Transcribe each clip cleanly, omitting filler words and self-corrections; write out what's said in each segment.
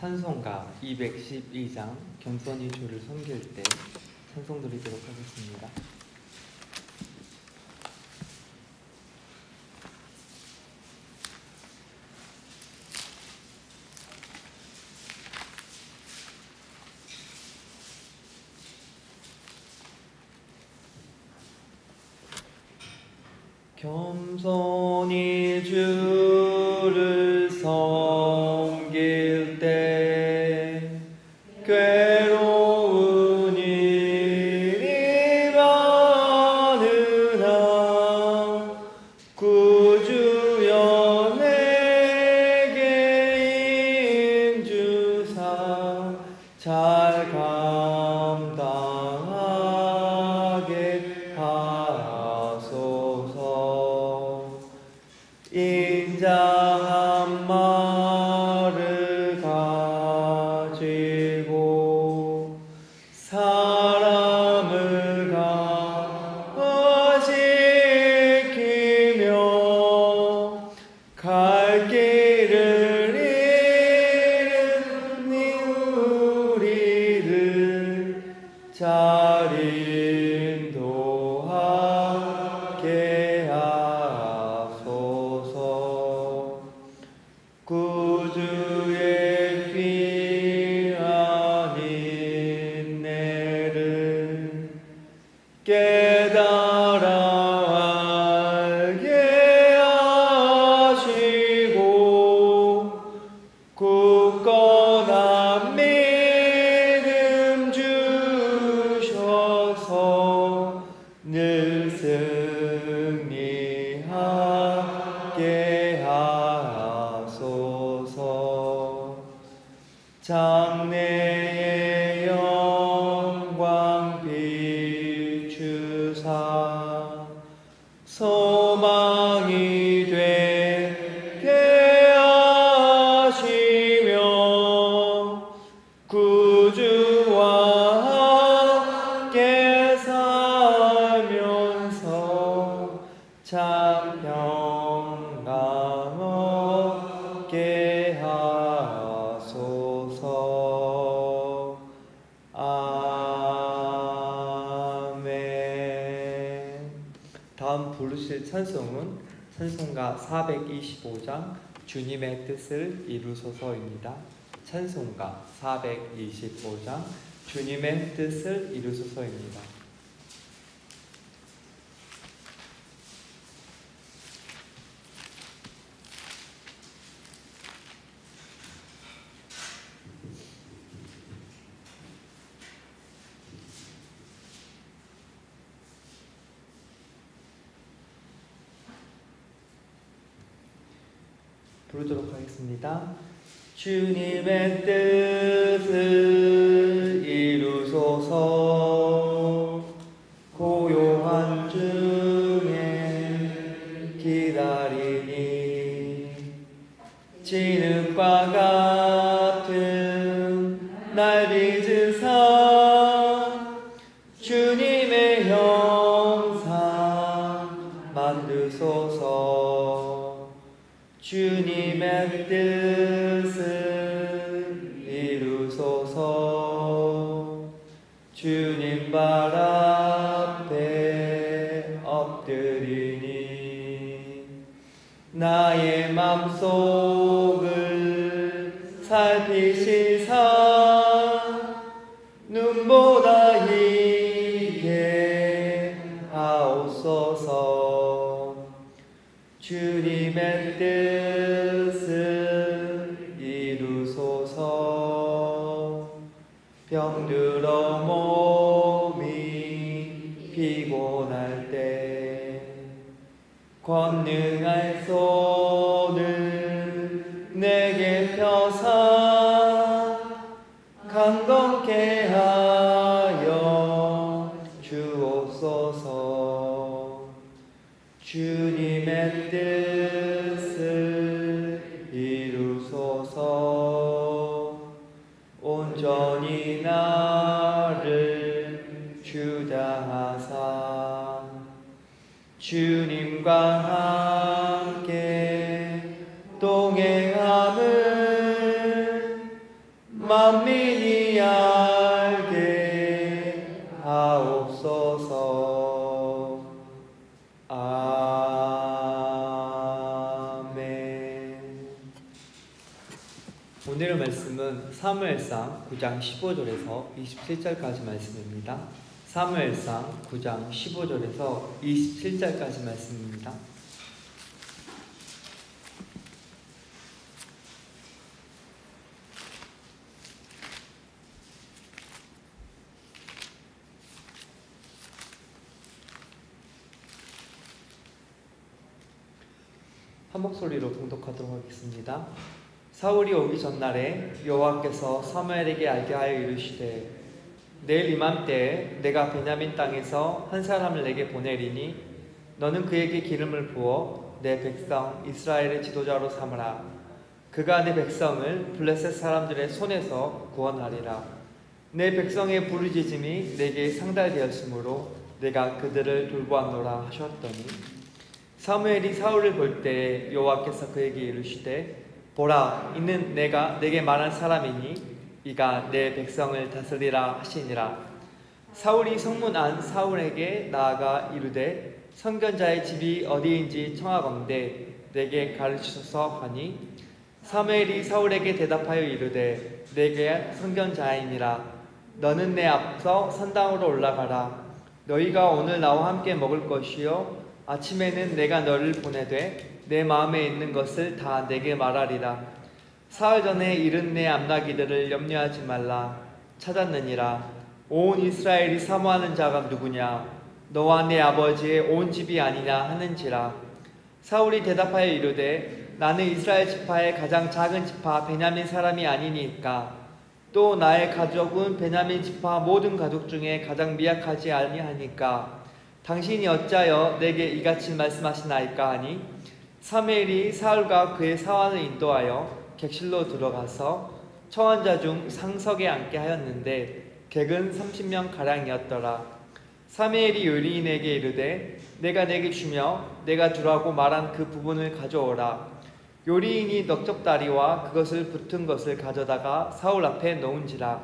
찬송가 212장 겸손히 주를 섬길 때 찬송 드리도록 하겠습니다. 겸손히 주를 섬길 때 괴로운 일이 많으나 구주여 내게 임주사 잘 감당하게 하소서. 인자한 말을 가지고 사람을 강화시키며 갈 길을 잃은 우리를 잘 인도하게 하소서. 구주의 귀한 인내를 깨달아 알게 하시고 굳건한 믿음 주셔서 늘 승리하게 하소서. 장래의 영광 비추사 소망이 되게 하시며 구주와 함께 살면서 참 평강 얻게 하소서. 아멘. 다음 부르실 찬송은 찬송가 425장 주님의 뜻을 이루소서입니다. 찬송가 425장 주님의 뜻을 이루소서입니다. 부르도록 하겠습니다. 주님의 뜻을 이루소서. 고요한 중에 기다리니 진흙과 같은 날 빚으사 주님의 형상 만드소서. 주님의 뜻을 이루소서. 주님 발 앞에 엎드리니 나의 맘속을 살피시사 눈보다 희게 하옵소서. 주님의 뜻을 이루소서. 병들어 몸이 피곤할 때 권능할 손을 내게 펴사 강건케 하여 주옵소서. 주님의 뜻을 이루소서. 온전히 나를 주장하사 주님과 함께 동행함을 만민이 알게 하옵소서. 아멘. 오늘의 말씀은 사무엘상 9장 15절에서 27절까지 말씀입니다. 사무엘상 9장 15절에서 27절까지 말씀입니다. 한 목소리로 봉독하도록 하겠습니다. 사울이 오기 전날에 여호와께서 사무엘에게 알게 하여 이르시되 내일 이맘때에 내가 베냐민 땅에서 한 사람을 내게 보내리니 너는 그에게 기름을 부어 내 백성 이스라엘의 지도자로 삼으라. 그가 내 백성을 블레셋 사람들의 손에서 구원하리라. 내 백성의 부르짖음이 내게 상달되었으므로 내가 그들을 돌보았노라 하셨더니 사무엘이 사울을 볼 때에 여호와께서 그에게 이르시되 보라 이는 내가 내게 말한 사람이니 이가 내 백성을 다스리라 하시니라. 사울이 성문 안 사울에게 나아가 이르되 선견자의 집이 어디인지 청하건대 내게 가르치소서 하니 사무엘이 사울에게 대답하여 이르되 내게 선견자이니라. 너는 내 앞서 산당으로 올라가라. 너희가 오늘 나와 함께 먹을 것이요 아침에는 내가 너를 보내되 내 마음에 있는 것을 다 내게 말하리라. 사흘 전에 잃은 내 암나기들을 염려하지 말라. 찾았느니라. 온 이스라엘이 사모하는 자가 누구냐? 너와 내 아버지의 온 집이 아니냐 하는지라. 사울이 대답하여 이르되 나는 이스라엘 지파의 가장 작은 지파 베냐민 사람이 아니니까. 또 나의 가족은 베냐민 지파 모든 가족 중에 가장 미약하지 아니하니까. 당신이 어찌하여 내게 이같이 말씀하시나이까 하니 사무엘이 사울과 그의 사환을 인도하여 객실로 들어가서 청한 자 중 상석에 앉게 하였는데 객은 30명 가량이었더라. 사무엘이 요리인에게 이르되 내가 내게 주며 내가 주라고 말한 그 부분을 가져오라. 요리인이 넉적다리와 그것을 붙은 것을 가져다가 사울 앞에 놓은지라.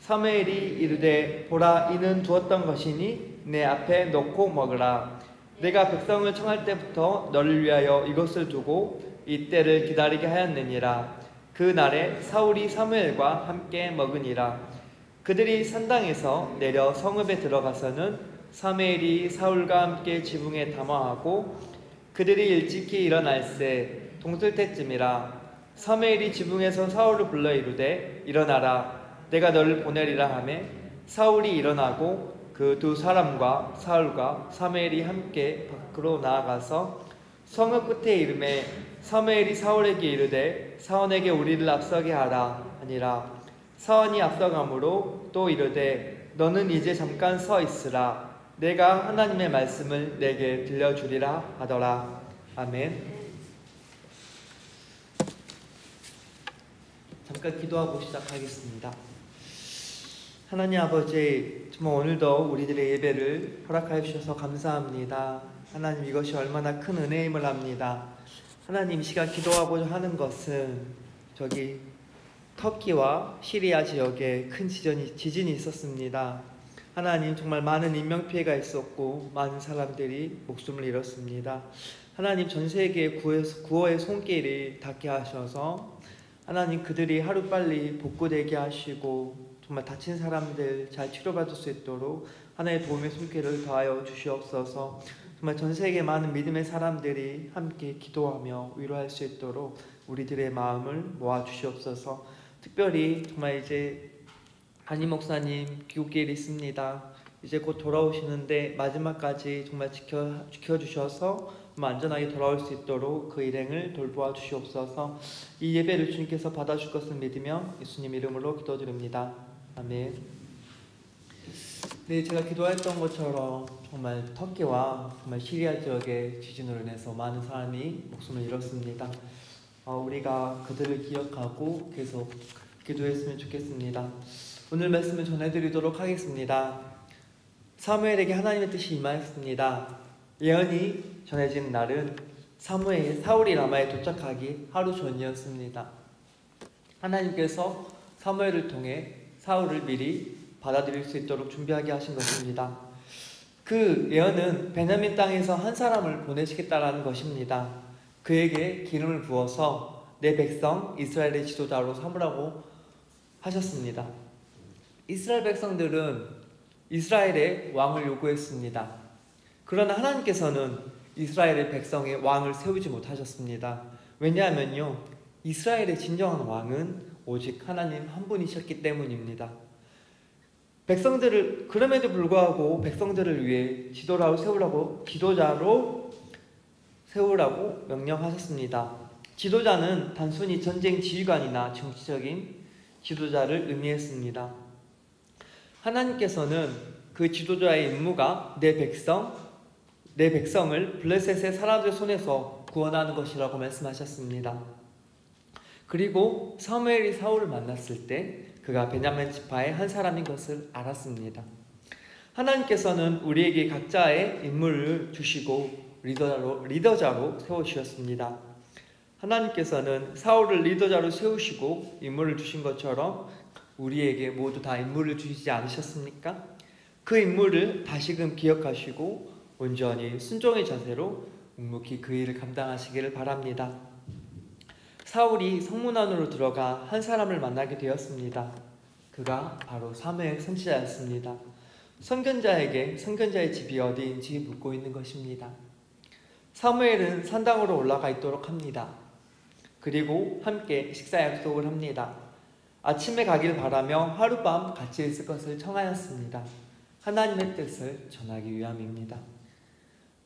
사무엘이 이르되 보라 이는 두었던 것이니 내 앞에 놓고 먹으라. 내가 백성을 청할 때부터 너를 위하여 이것을 두고 이때를 기다리게 하였느니라. 그 날에 사울이 사무엘과 함께 먹으니라. 그들이 산당에서 내려 성읍에 들어가서는 사무엘이 사울과 함께 지붕에 담화하고 그들이 일찍이 일어날새 동틀 때쯤이라. 사무엘이 지붕에서 사울을 불러 이르되 일어나라. 내가 너를 보내리라 하매 사울이 일어나고 그 두 사람과 사울과 사무엘이 함께 밖으로 나아가서 성읍 끝에 이름에 사무엘이 사울에게 이르되 사원에게 우리를 앞서게 하라 하니라. 사원이 앞서가므로 또 이르되 너는 이제 잠깐 서 있으라. 내가 하나님의 말씀을 내게 들려주리라 하더라. 아멘. 잠깐 기도하고 시작하겠습니다. 하나님 아버지, 정말 오늘도 우리들의 예배를 허락하여 주셔서 감사합니다. 하나님, 이것이 얼마나 큰 은혜임을 압니다. 하나님, 이 시간 기도하고자 하는 것은 저기 터키와 시리아 지역에 큰 지진이 있었습니다. 하나님, 정말 많은 인명피해가 있었고 많은 사람들이 목숨을 잃었습니다. 하나님, 전 세계에 구호의 손길이 닿게 하셔서 하나님, 그들이 하루빨리 복구되게 하시고 정말 다친 사람들 잘 치료받을 수 있도록 하나님의 도움의 손길을 더하여 주시옵소서. 정말 전 세계 많은 믿음의 사람들이 함께 기도하며 위로할 수 있도록 우리들의 마음을 모아 주시옵소서. 특별히 정말 이제 담임 목사님 귀국길이 있습니다. 이제 곧 돌아오시는데 마지막까지 정말 지켜주셔서 안전하게 돌아올 수 있도록 그 일행을 돌보아 주시옵소서. 이 예배를 주님께서 받아줄 것을 믿으며 예수님 이름으로 기도드립니다. 아멘. 네, 제가 기도했던 것처럼 정말 터키와 정말 시리아 지역의 지진으로 인해서 많은 사람이 목숨을 잃었습니다. 우리가 그들을 기억하고 계속 기도했으면 좋겠습니다. 오늘 말씀을 전해드리도록 하겠습니다. 사무엘에게 하나님의 뜻이 임하였습니다. 예언이 전해진 날은 사울이 라마에 도착하기 하루 전이었습니다. 하나님께서 사무엘을 통해 사울을 미리 받아들일 수 있도록 준비하게 하신 것입니다. 그 예언은 베냐민 땅에서 한 사람을 보내시겠다라는 것입니다. 그에게 기름을 부어서 내 백성 이스라엘의 지도자로 삼으라고 하셨습니다. 이스라엘 백성들은 이스라엘의 왕을 요구했습니다. 그러나 하나님께서는 이스라엘의 백성의 왕을 세우지 못하셨습니다. 왜냐하면요, 이스라엘의 진정한 왕은 오직 하나님 한 분이셨기 때문입니다. 그럼에도 불구하고 백성들을 위해 지도자로 세우라고 명령하셨습니다. 지도자는 단순히 전쟁 지휘관이나 정치적인 지도자를 의미했습니다. 하나님께서는 그 지도자의 임무가 내 백성을 블레셋의 사람들 손에서 구원하는 것이라고 말씀하셨습니다. 그리고 사무엘이 사울을 만났을 때 그가 베냐민 지파의 한 사람인 것을 알았습니다. 하나님께서는 우리에게 각자의 인물을 주시고 리더자로 세워주셨습니다. 하나님께서는 사울을 리더자로 세우시고 인물을 주신 것처럼 우리에게 모두 다 인물을 주시지 않으셨습니까? 그 인물을 다시금 기억하시고 온전히 순종의 자세로 묵묵히 그 일을 감당하시기를 바랍니다. 사울이 성문 안으로 들어가 한 사람을 만나게 되었습니다. 그가 바로 사무엘 선지자였습니다. 선견자에게 선견자의 집이 어디인지 묻고 있는 것입니다. 사무엘은 산당으로 올라가 있도록 합니다. 그리고 함께 식사 약속을 합니다. 아침에 가길 바라며 하룻밤 같이 있을 것을 청하였습니다. 하나님의 뜻을 전하기 위함입니다.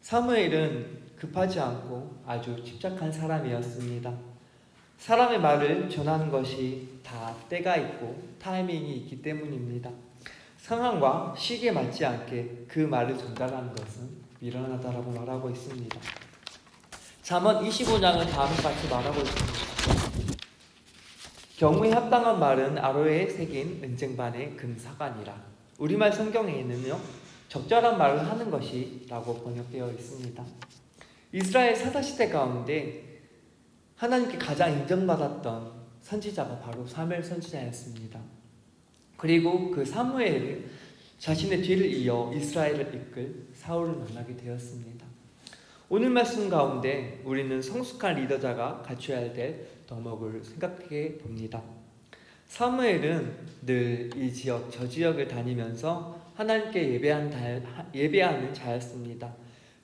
사무엘은 급하지 않고 아주 침착한 사람이었습니다. 사람의 말을 전하는 것이 다 때가 있고 타이밍이 있기 때문입니다. 상황과 시기에 맞지 않게 그 말을 전달하는 것은 미련하다라고 말하고 있습니다. 잠언 25장은 다음과 같이 말하고 있습니다. 경우에 합당한 말은 아로에 새긴 은쟁반의 금사관이라. 우리말 성경에는요, 적절한 말을 하는 것이라고 번역되어 있습니다. 이스라엘 사사시대 가운데 하나님께 가장 인정받았던 선지자가 바로 사무엘 선지자였습니다. 그리고 그 사무엘이 자신의 뒤를 이어 이스라엘을 이끌 사울을 만나게 되었습니다. 오늘 말씀 가운데 우리는 성숙한 리더자가 갖춰야 될 덕목을 생각해 봅니다. 사무엘은 늘 이 지역 저 지역을 다니면서 하나님께 예배하는 자였습니다.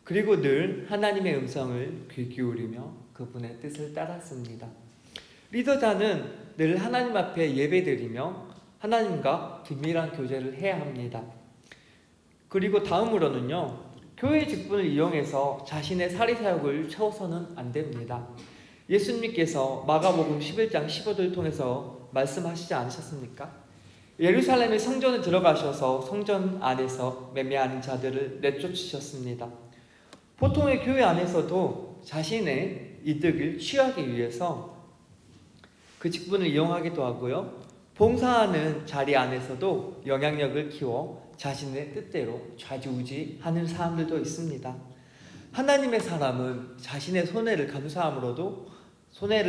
그리고 늘 하나님의 음성을 귀 기울이며 그분의 뜻을 따랐습니다. 리더자는 늘 하나님 앞에 예배드리며 하나님과 긴밀한 교제를 해야 합니다. 그리고 다음으로는요, 교회 직분을 이용해서 자신의 사리사욕을 채워서는 안 됩니다. 예수님께서 마가복음 11장 15절을 통해서 말씀하시지 않으셨습니까? 예루살렘의 성전에 들어가셔서 성전 안에서 매매하는 자들을 내쫓으셨습니다. 보통의 교회 안에서도 자신의 이득을 취하기 위해서 그 직분을 이용하기도 하고요, 봉사하는 자리 안에서도 영향력을 키워 자신의 뜻대로 좌지우지하는 사람들도 있습니다. 하나님의 사람은 자신의 손해를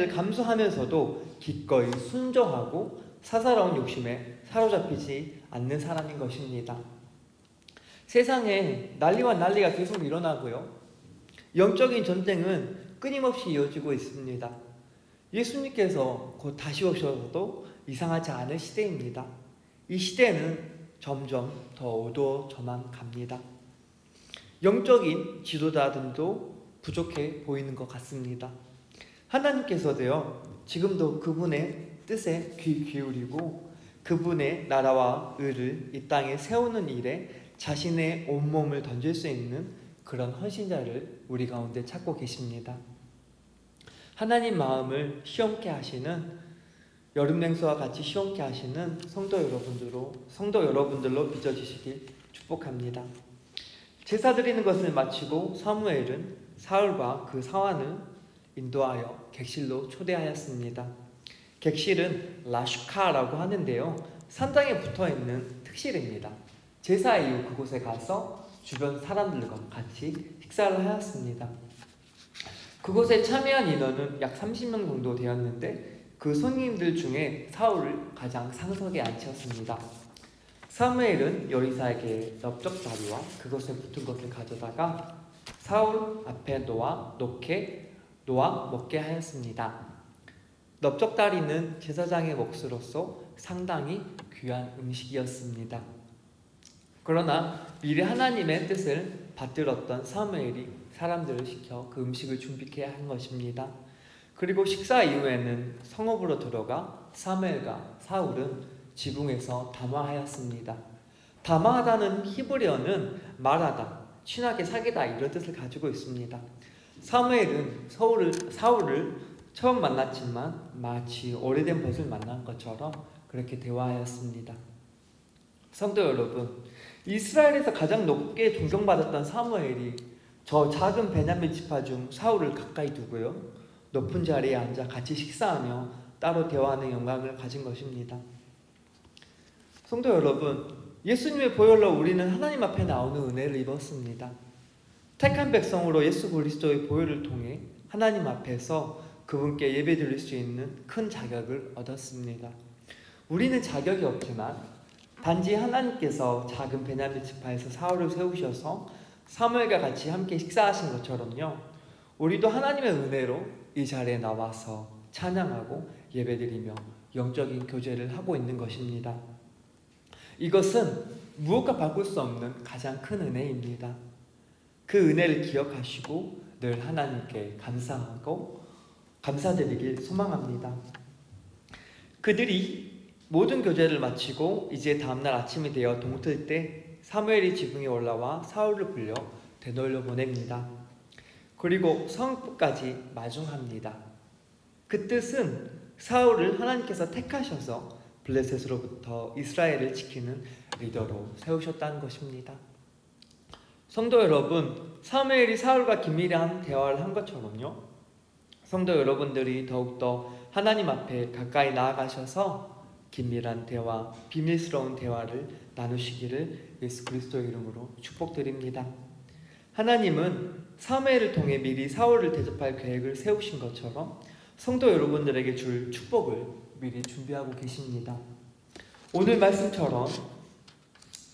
감수하면서도 기꺼이 순종하고 사사로운 욕심에 사로잡히지 않는 사람인 것입니다. 세상에 난리가 계속 일어나고요, 영적인 전쟁은 끊임없이 이어지고 있습니다. 예수님께서 곧 다시 오셔도 이상하지 않을 시대입니다. 이 시대는 점점 더 어두워져만 갑니다. 영적인 지도자들도 부족해 보이는 것 같습니다. 하나님께서도요, 지금도 그분의 뜻에 귀 기울이고 그분의 나라와 의를 이 땅에 세우는 일에 자신의 온몸을 던질 수 있는 그런 헌신자를 우리 가운데 찾고 계십니다. 하나님 마음을 시원케 하시는, 여름 냉수와 같이 시원케 하시는 성도 여러분들로 빚어지시길 축복합니다. 제사 드리는 것을 마치고 사무엘은 사울과 그 사환을 인도하여 객실로 초대하였습니다. 객실은 라슈카라고 하는데요, 산당에 붙어있는 특실입니다. 제사 이후 그곳에 가서 주변 사람들과 같이 식사를 하였습니다. 그곳에 참여한 인원은 약 30명 정도 되었는데 그 손님들 중에 사울을 가장 상석에 앉혔습니다. 사무엘은 요리사에게 넓적다리와 그것에 붙은 것을 가져다가 사울 앞에 놓아 먹게 하였습니다. 넓적다리는 제사장의 몫으로서 상당히 귀한 음식이었습니다. 그러나 미리 하나님의 뜻을 받들었던 사무엘이 사람들을 시켜 그 음식을 준비케 한 것입니다. 그리고 식사 이후에는 성읍으로 들어가 사무엘과 사울은 지붕에서 담화하였습니다. 담화하다는 히브리어는 말하다, 친하게 사귀다 이런 뜻을 가지고 있습니다. 사무엘은 사울을 처음 만났지만 마치 오래된 벗을 만난 것처럼 그렇게 대화하였습니다. 성도 여러분, 이스라엘에서 가장 높게 존경받았던 사무엘이 저 작은 베냐민 지파 중 사울을 가까이 두고요, 높은 자리에 앉아 같이 식사하며 따로 대화하는 영광을 가진 것입니다. 성도 여러분, 예수님의 보혈로 우리는 하나님 앞에 나오는 은혜를 입었습니다. 택한 백성으로 예수 그리스도의 보혈을 통해 하나님 앞에서 그분께 예배드릴 수 있는 큰 자격을 얻었습니다. 우리는 자격이 없지만 단지 하나님께서 작은 베냐민 지파에서 사울을 세우셔서 사무엘과 같이 함께 식사하신 것처럼요, 우리도 하나님의 은혜로 이 자리에 나와서 찬양하고 예배드리며 영적인 교제를 하고 있는 것입니다. 이것은 무엇과 바꿀 수 없는 가장 큰 은혜입니다. 그 은혜를 기억하시고 늘 하나님께 감사드리길 소망합니다. 그들이 모든 교제를 마치고 이제 다음날 아침이 되어 동틀 때 사무엘이 지붕에 올라와 사울을 불러 되돌려 보냅니다. 그리고 성읍까지 마중합니다. 그 뜻은 사울을 하나님께서 택하셔서 블레셋으로부터 이스라엘을 지키는 리더로 세우셨다는 것입니다. 성도 여러분, 사무엘이 사울과 긴밀한 대화를 한 것처럼요, 성도 여러분들이 더욱더 하나님 앞에 가까이 나아가셔서 긴밀한 대화, 비밀스러운 대화를 나누시기를 예수 그리스도의 이름으로 축복드립니다. 하나님은 사무엘을 통해 미리 사울을 대접할 계획을 세우신 것처럼 성도 여러분들에게 줄 축복을 미리 준비하고 계십니다. 오늘 말씀처럼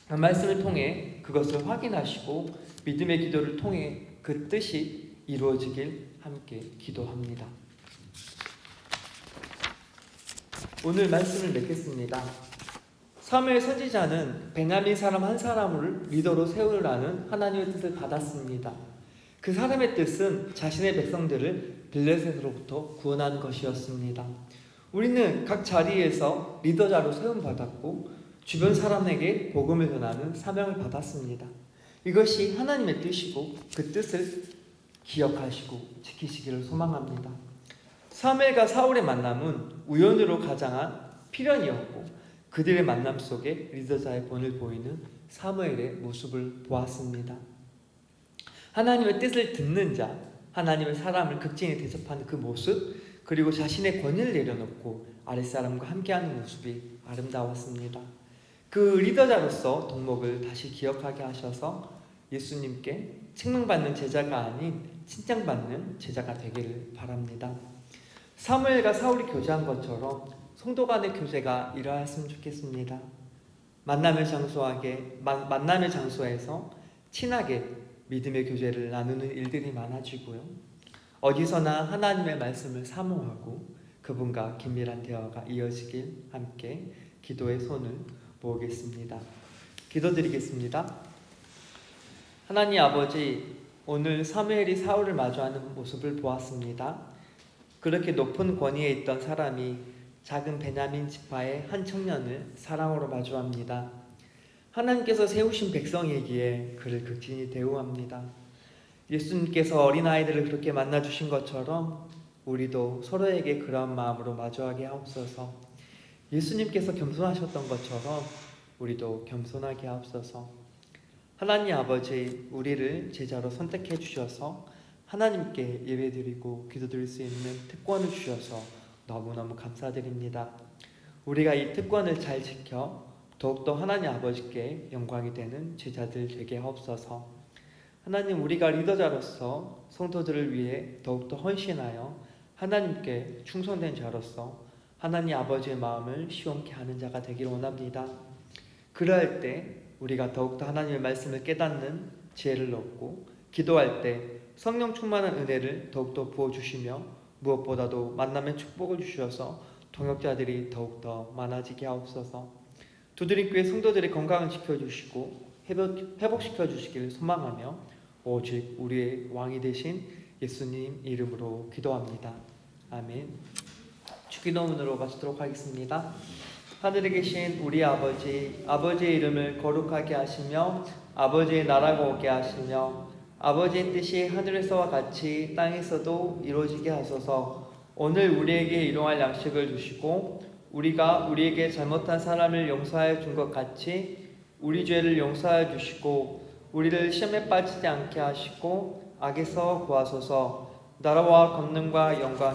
말씀을 통해 그것을 확인하시고 믿음의 기도를 통해 그 뜻이 이루어지길 함께 기도합니다. 오늘 말씀을 맺겠습니다. 사무엘 선지자는 베냐민 사람 한 사람을 리더로 세우라는 하나님의 뜻을 받았습니다. 그 사람의 뜻은 자신의 백성들을 블레셋으로부터 구원하는 것이었습니다. 우리는 각 자리에서 리더자로 세움받았고 주변 사람에게 복음을 전하는 사명을 받았습니다. 이것이 하나님의 뜻이고 그 뜻을 기억하시고 지키시기를 소망합니다. 사무엘과 사울의 만남은 우연으로 가장한 필연이었고 그들의 만남 속에 리더자의 본을 보이는 사무엘의 모습을 보았습니다. 하나님의 뜻을 듣는 자, 하나님의 사람을 극진히 대접하는 그 모습, 그리고 자신의 권위를 내려놓고 아랫사람과 함께하는 모습이 아름다웠습니다. 그 리더자로서 덕목을 다시 기억하게 하셔서 예수님께 책망받는 제자가 아닌 칭찬받는 제자가 되기를 바랍니다. 사무엘과 사울이 교제한 것처럼 성도 간의 교제가 이러했으면 좋겠습니다. 만남의 장소에서 친하게 믿음의 교제를 나누는 일들이 많아지고요, 어디서나 하나님의 말씀을 사모하고 그분과 긴밀한 대화가 이어지길 함께 기도의 손을 모으겠습니다. 기도드리겠습니다. 하나님 아버지, 오늘 사무엘이 사울을 마주하는 모습을 보았습니다. 그렇게 높은 권위에 있던 사람이 작은 베냐민 지파의 한 청년을 사랑으로 마주합니다. 하나님께서 세우신 백성이기에 그를 극진히 대우합니다. 예수님께서 어린아이들을 그렇게 만나주신 것처럼 우리도 서로에게 그런 마음으로 마주하게 하옵소서. 예수님께서 겸손하셨던 것처럼 우리도 겸손하게 하옵소서. 하나님 아버지, 우리를 제자로 선택해 주셔서 하나님께 예배드리고 기도드릴 수 있는 특권을 주셔서 너무너무 감사드립니다. 우리가 이 특권을 잘 지켜 더욱더 하나님 아버지께 영광이 되는 제자들 되게 하옵소서. 하나님, 우리가 리더자로서 성도들을 위해 더욱더 헌신하여 하나님께 충성된 자로서 하나님 아버지의 마음을 시원케 하는 자가 되기를 원합니다. 그러할 때 우리가 더욱더 하나님의 말씀을 깨닫는 지혜를 얻고 기도할 때 성령 충만한 은혜를 더욱더 부어주시며 무엇보다도 만남의 축복을 주셔서 동역자들이 더욱더 많아지게 하옵소서. 두드림교회 성도들의 건강을 지켜주시고 회복시켜 주시기를 소망하며 오직 우리의 왕이 되신 예수님 이름으로 기도합니다. 아멘. 주기도문으로 마치도록 하겠습니다. 하늘에 계신 우리 아버지, 아버지의 이름을 거룩하게 하시며 아버지의 나라가 오게 하시며 아버지의 뜻이 하늘에서와 같이 땅에서도 이루어지게 하소서. 오늘 우리에게 일용할 양식을 주시고 우리가 우리에게 잘못한 사람을 용서하여 준 것 같이 우리 죄를 용서하여 주시고 우리를 시험에 빠지지 않게 하시고 악에서 구하소서. 나라와 권능과 영광